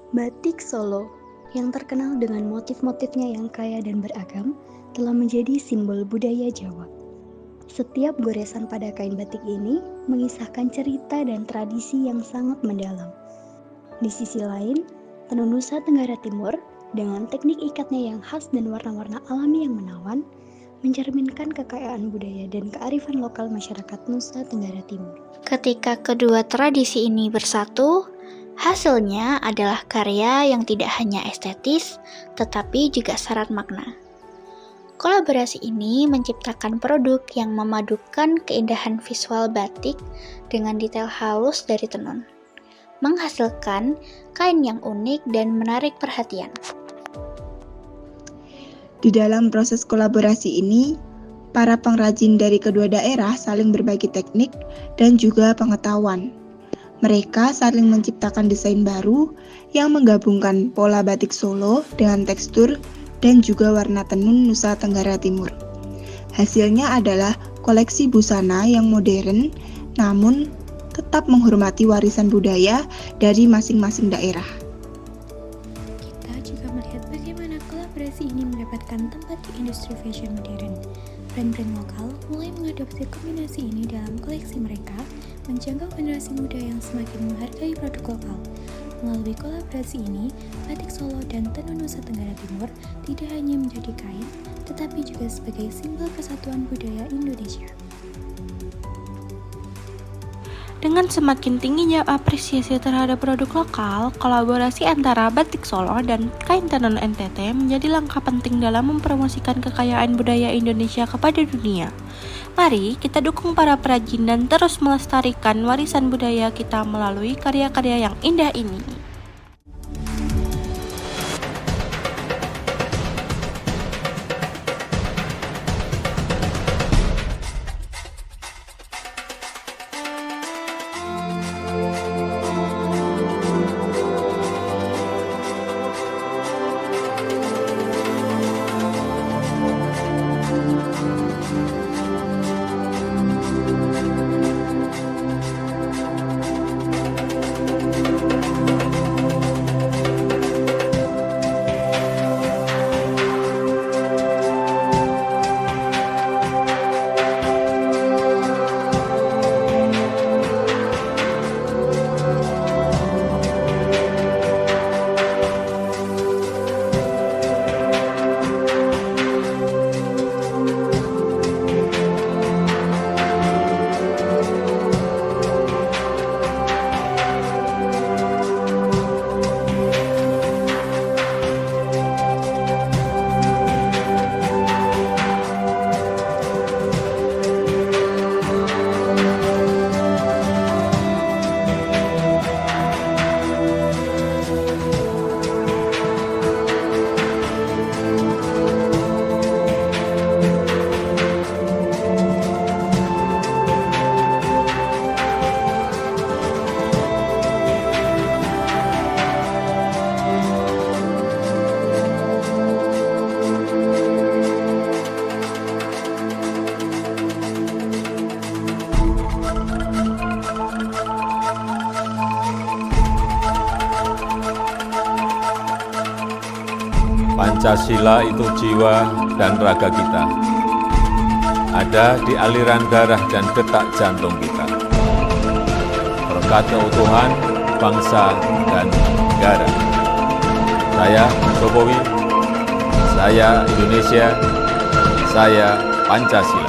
Batik Solo yang terkenal dengan motif-motifnya yang kaya dan beragam telah menjadi simbol budaya Jawa. Setiap goresan pada kain batik ini mengisahkan cerita dan tradisi yang sangat mendalam. Di sisi lain, tenun Nusa Tenggara Timur dengan teknik ikatnya yang khas dan warna-warna alami yang menawan mencerminkan kekayaan budaya dan kearifan lokal masyarakat Nusa Tenggara Timur. Ketika kedua tradisi ini bersatu, hasilnya adalah karya yang tidak hanya estetis, tetapi juga syarat makna. Kolaborasi ini menciptakan produk yang memadukan keindahan visual batik dengan detail halus dari tenun, menghasilkan kain yang unik dan menarik perhatian. Di dalam proses kolaborasi ini, para pengrajin dari kedua daerah saling berbagi teknik dan juga pengetahuan. Mereka saling menciptakan desain baru yang menggabungkan pola batik Solo dengan tekstur dan juga warna tenun Nusa Tenggara Timur. Hasilnya adalah koleksi busana yang modern, namun tetap menghormati warisan budaya dari masing-masing daerah. Kita juga melihat bagaimana kolaborasi ini mendapatkan tempat di industri fashion modern. Brand-brand lokal mulai mengadopsi kombinasi ini dalam koleksi mereka, menjangkau generasi muda yang semakin menghargai produk lokal. Melalui kolaborasi ini, batik Solo dan tenun Nusa Tenggara Timur tidak hanya menjadi kain, tetapi juga sebagai simbol persatuan budaya Indonesia. Dengan semakin tingginya apresiasi terhadap produk lokal, kolaborasi antara batik Solo dan kain tenun NTT menjadi langkah penting dalam mempromosikan kekayaan budaya Indonesia kepada dunia. Mari kita dukung para perajin dan terus melestarikan warisan budaya kita melalui karya-karya yang indah ini. Pancasila itu jiwa dan raga kita. Ada di aliran darah dan detak jantung kita. Berkat keutuhan bangsa dan negara. Saya Jokowi, saya Indonesia, saya Pancasila.